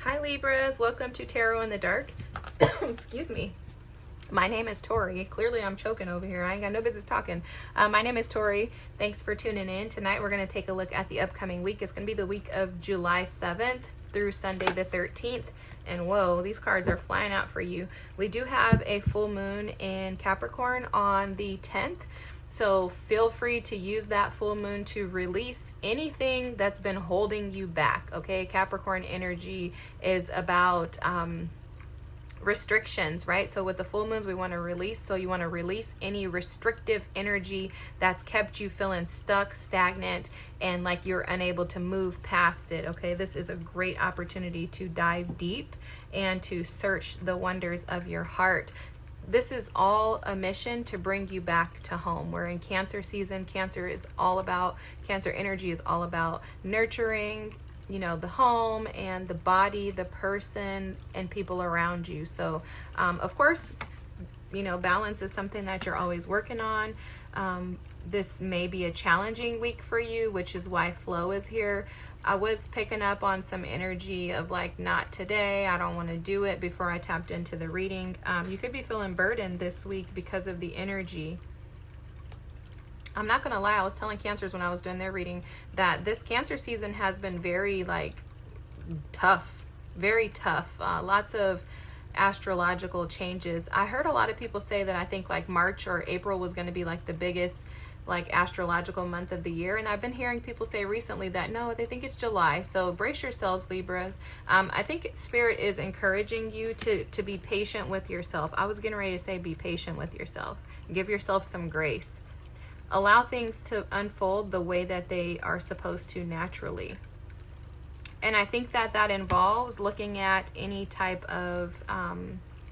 Hi Libras, welcome to Tarot in the Dark. Excuse me. My name is Tori. Clearly I'm choking over here. I ain't got no business talking. My name is Tori. Thanks for tuning in. Tonight we're going to take a look at the upcoming week. It's going to be the week of July 7th through Sunday the 13th. And whoa, these cards are flying out for you. We do have a full moon in Capricorn on the 10th. So feel free to use that full moon to release anything that's been holding you back, okay? Capricorn energy is about restrictions, right? So with the full moons, we want to release. So you want to release any restrictive energy that's kept you feeling stuck, stagnant, and like you're unable to move past it, okay? This is a great opportunity to dive deep and to search the wonders of your heart. This is all a mission to bring you back to home. We're in Cancer season. Cancer energy is all about nurturing, you know, the home and the body, the person, and people around you. So, of course, you know, balance is something that you're always working on. This may be a challenging week for you, which is why flow is here. I was picking up on some energy of like, not today, I don't want to do it, before I tapped into the reading. You could be feeling burdened this week because of the energy. I'm not going to lie, I was telling Cancers when I was doing their reading that this Cancer season has been very like tough, very tough. Lots of astrological changes. I heard a lot of people say that I think like March or April was going to be like the biggest like astrological month of the year, and I've been hearing people say recently that no, they think it's July. So brace yourselves, Libras. I think Spirit is encouraging you to be patient with yourself. I was getting ready to say be patient with yourself. Give yourself some grace. Allow things to unfold the way that they are supposed to naturally. And I think that that involves looking at any type of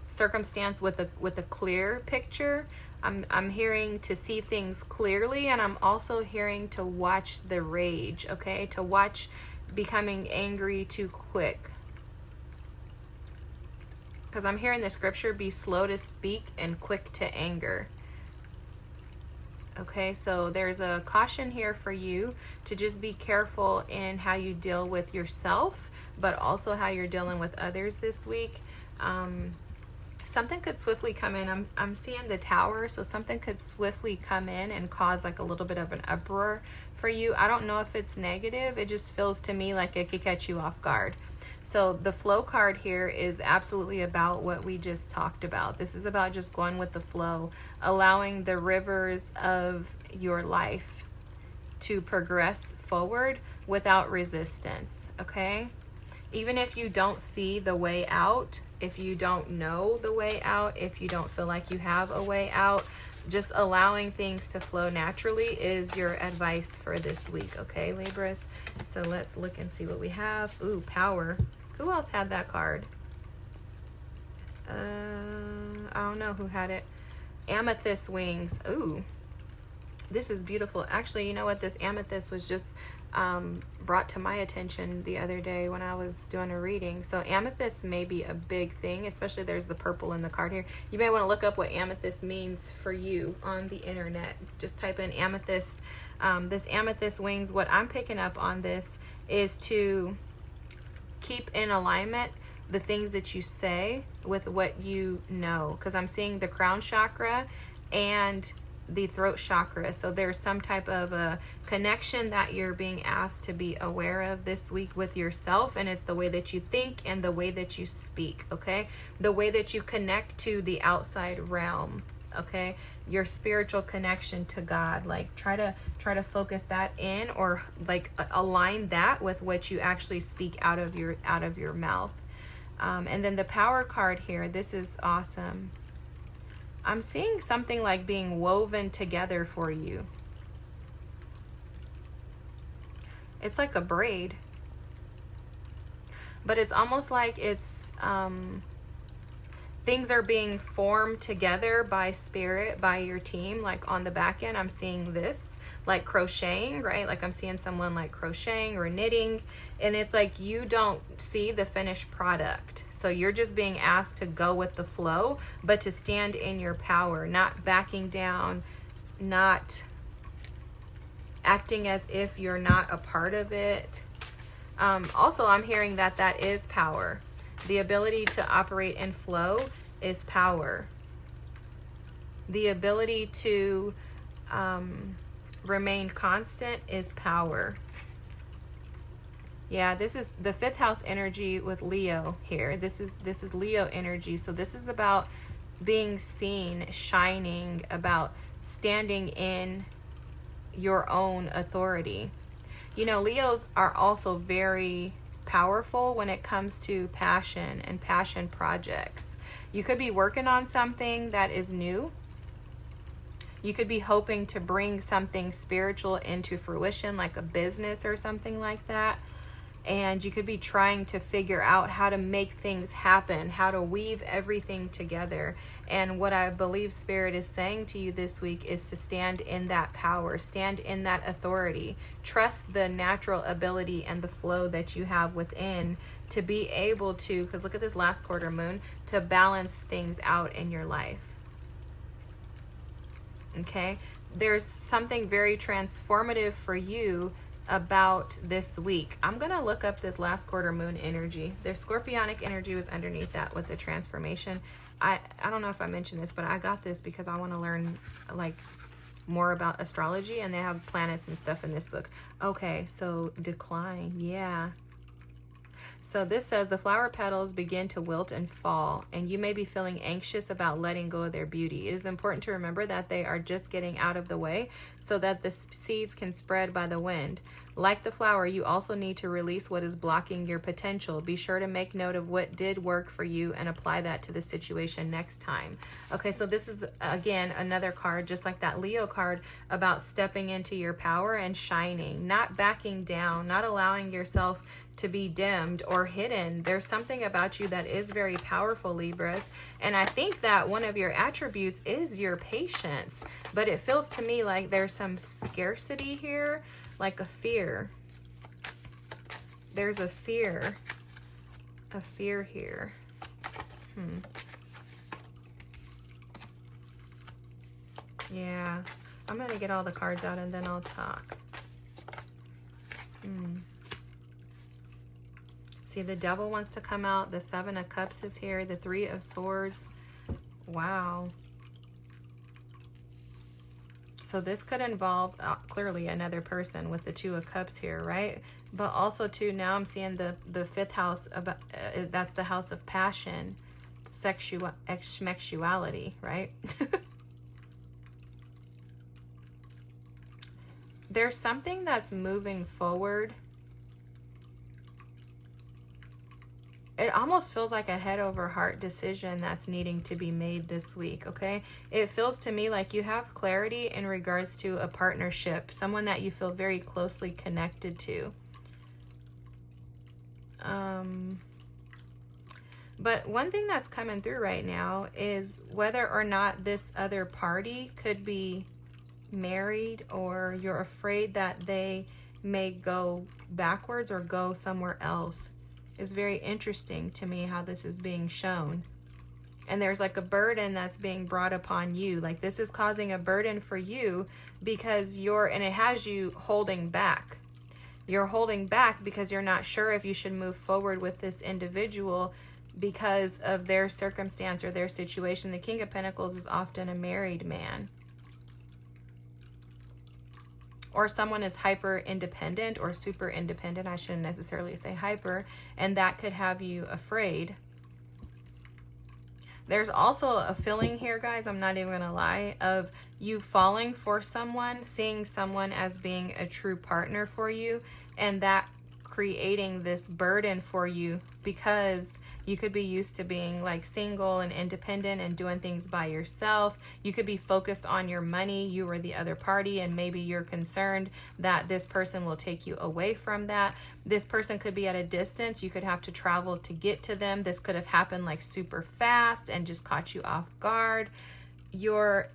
circumstance with a clear picture. I'm hearing to see things clearly, and I'm also hearing to watch the rage, okay? To watch becoming angry too quick. Because I'm hearing the scripture, be slow to speak and quick to anger. Okay, so there's a caution here for you to just be careful in how you deal with yourself, but also how you're dealing with others this week. Something could swiftly come in. I'm seeing the Tower, so something could swiftly come in and cause like a little bit of an uproar for you. I don't know if it's negative. It just feels to me like it could catch you off guard. So the flow card here is absolutely about what we just talked about. This is about just going with the flow, allowing the rivers of your life to progress forward without resistance, okay? Even if you don't see the way out, if you don't know the way out, if you don't feel like you have a way out, just allowing things to flow naturally is your advice for this week, okay, Libras? So let's look and see what we have. Ooh, Power. Who else had that card? I don't know who had it. Amethyst Wings. Ooh, this is beautiful. Actually, you know what? This amethyst was just brought to my attention the other day when I was doing a reading. So amethyst may be a big thing, especially there's the purple in the card here. You may want to look up what amethyst means for you on the internet. Just type in amethyst. This amethyst wings, what I'm picking up on this is to keep in alignment the things that you say with what you know. Because I'm seeing the crown chakra and the throat chakra. So there's some type of a connection that you're being asked to be aware of this week with yourself, and it's the way that you think and the way that you speak, okay? The way that you connect to the outside realm, okay? Your spiritual connection to God. Like try to focus that in, or like align that with what you actually speak out of your mouth. And then the Power card here, this is awesome. I'm seeing something like being woven together for you. It's like a braid, but it's almost like it's things are being formed together by Spirit, by your team. Like on the back end, I'm seeing this like crocheting, right? Like I'm seeing someone like crocheting or knitting, and it's like you don't see the finished product. So you're just being asked to go with the flow, but to stand in your power, not backing down, not acting as if you're not a part of it. Also, I'm hearing that that is power. The ability to operate in flow is power. The ability to remain constant is power. Yeah, this is the fifth house energy with Leo here. This is Leo energy. So this is about being seen, shining, about standing in your own authority. You know, Leos are also very powerful when it comes to passion and passion projects. You could be working on something that is new. You could be hoping to bring something spiritual into fruition, like a business or something like that. And you could be trying to figure out how to make things happen, how to weave everything together. And what I believe Spirit is saying to you this week is to stand in that power, stand in that authority. Trust the natural ability and the flow that you have within to be able to, because look at this last quarter moon, to balance things out in your life. Okay? There's something very transformative for you about this week. I'm gonna look up this last quarter moon energy. Their scorpionic energy was underneath that with the transformation. I don't know if I mentioned this, but I got this because I want to learn like more about astrology, and they have planets and stuff in this book. Okay, so decline, yeah. So this says the flower petals begin to wilt and fall, and you may be feeling anxious about letting go of their beauty. It is important to remember that they are just getting out of the way so that the seeds can spread by the wind. Like the flower, you also need to release what is blocking your potential. Be sure to make note of what did work for you and apply that to the situation next time. Okay, so this is, again, another card, just like that Leo card, about stepping into your power and shining, not backing down, not allowing yourself to be dimmed or hidden. There's something about you that is very powerful, Libras. And I think that one of your attributes is your patience. But it feels to me like there's some scarcity here, like a fear. There's a fear here. Yeah, I'm gonna get all the cards out and then I'll talk. See, the devil wants to come out. The Seven of Cups is here. The Three of Swords. Wow. So this could involve clearly another person with the Two of Cups here, right? But also too, now I'm seeing the fifth house, about that's the house of passion, sexuality, right? There's something that's moving forward. It almost feels like a head over heart decision that's needing to be made this week, okay? It feels to me like you have clarity in regards to a partnership, someone that you feel very closely connected to. But one thing that's coming through right now is whether or not this other party could be married, or you're afraid that they may go backwards or go somewhere else. It's very interesting to me how this is being shown. And there's like a burden that's being brought upon you. Like this is causing a burden for you because and it has you holding back. You're holding back because you're not sure if you should move forward with this individual because of their circumstance or their situation. The King of Pentacles is often a married man. Or someone is hyper independent or super independent. I shouldn't necessarily say hyper. And that could have you afraid. There's also a feeling here, guys, I'm not even going to lie, of you falling for someone, seeing someone as being a true partner for you, and that creating this burden for you because you could be used to being like single and independent and doing things by yourself. You could be focused on your money, you or the other party, and maybe you're concerned that this person will take you away from that. This person could be at a distance. You could have to travel to get to them. This could have happened like super fast and just caught you off guard. Your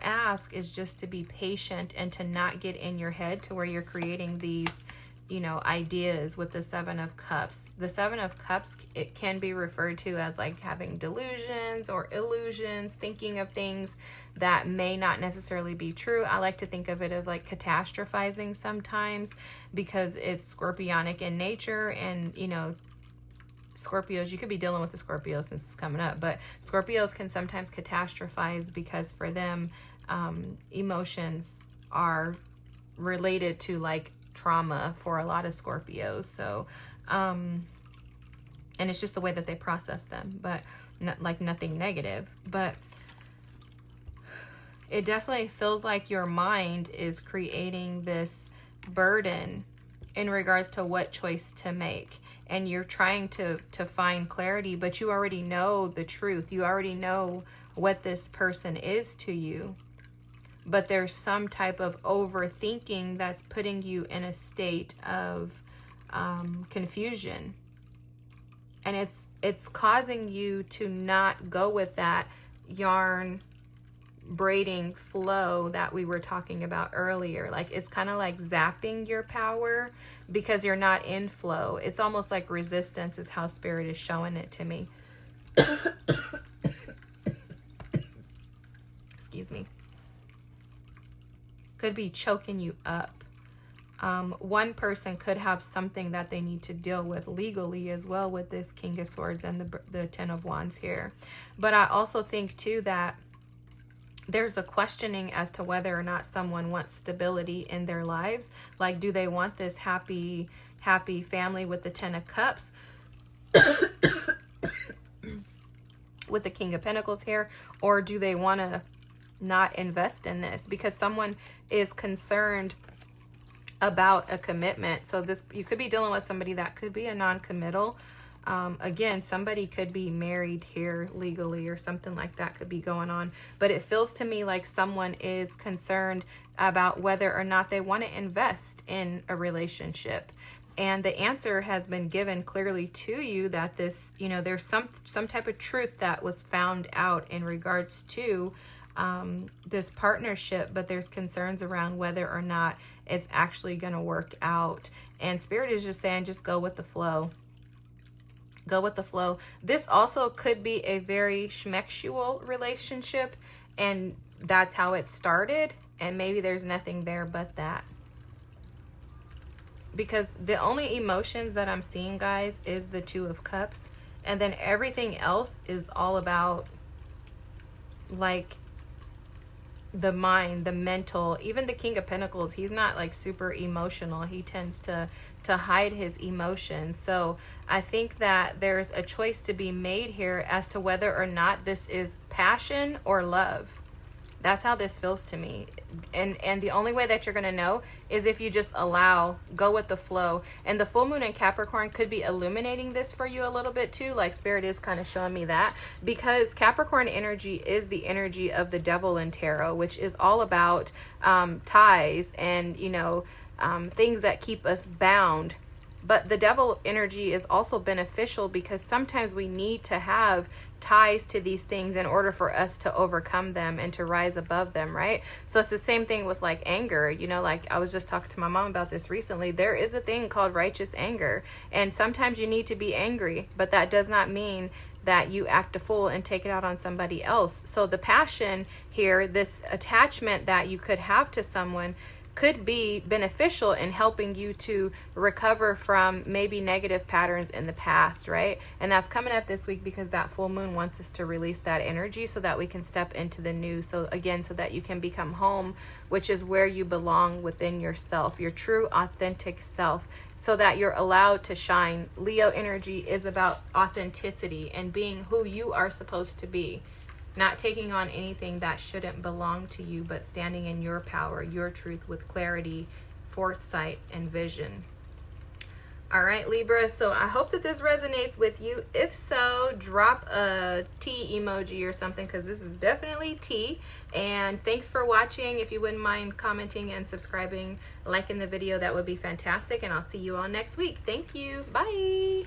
ask is just to be patient and to not get in your head to where you're creating these you know, ideas with the Seven of Cups. The Seven of Cups, it can be referred to as like having delusions or illusions, thinking of things that may not necessarily be true. I like to think of it as like catastrophizing sometimes, because it's scorpionic in nature. And, you know, Scorpios, you could be dealing with the Scorpio since it's coming up, but Scorpios can sometimes catastrophize because for them, emotions are related to like trauma for a lot of Scorpios. So and it's just the way that they process them, but not like nothing negative. But it definitely feels like your mind is creating this burden in regards to what choice to make, and you're trying to find clarity, but you already know the truth. You already know what this person is to you, but there's some type of overthinking that's putting you in a state of confusion. And it's causing you to not go with that yarn braiding flow that we were talking about earlier. Like, it's kind of like zapping your power because you're not in flow. It's almost like resistance is how Spirit is showing it to me. Excuse me. Could be choking you up. One person could have something that they need to deal with legally as well with this King of Swords and the Ten of Wands here. But I also think too that there's a questioning as to whether or not someone wants stability in their lives. Like, do they want this happy family with the Ten of Cups with the King of Pentacles here, or do they want to not invest in this because someone is concerned about a commitment? So this, you could be dealing with somebody that could be a non-committal. Again, somebody could be married here legally or something like that could be going on, but it feels to me like someone is concerned about whether or not they want to invest in a relationship. And the answer has been given clearly to you that this, you know, there's some type of truth that was found out in regards to this partnership, but there's concerns around whether or not it's actually going to work out. And Spirit is just saying, just go with the flow. Go with the flow. This also could be a very schmexual relationship, and that's how it started. And maybe there's nothing there but that. Because the only emotions that I'm seeing, guys, is the Two of Cups. And then everything else is all about, like, the mind, the mental. Even the King of Pentacles, he's not like super emotional. He tends to hide his emotions. So I think that there's a choice to be made here as to whether or not this is passion or love. That's how this feels to me. And the only way that you're going to know is if you just go with the flow. And the full moon in Capricorn could be illuminating this for you a little bit too. Like, Spirit is kind of showing me that, because Capricorn energy is the energy of the devil in tarot, which is all about ties and, you know, things that keep us bound. But the devil energy is also beneficial because sometimes we need to have ties to these things in order for us to overcome them and to rise above them, right? So it's the same thing with like anger. You know, like I was just talking to my mom about this recently. There is a thing called righteous anger. And sometimes you need to be angry, but that does not mean that you act a fool and take it out on somebody else. So the passion here, this attachment that you could have to someone, could be beneficial in helping you to recover from maybe negative patterns in the past, right? And that's coming up this week because that full moon wants us to release that energy so that we can step into the new. So again, so that you can become home, which is where you belong within yourself, your true authentic self, so that you're allowed to shine. Leo energy is about authenticity and being who you are supposed to be. Not taking on anything that shouldn't belong to you, but standing in your power, your truth with clarity, foresight, and vision. All right, Libra, so I hope that this resonates with you. If so, drop a T emoji or something, because this is definitely T. And thanks for watching. If you wouldn't mind commenting and subscribing, liking the video, that would be fantastic. And I'll see you all next week. Thank you. Bye.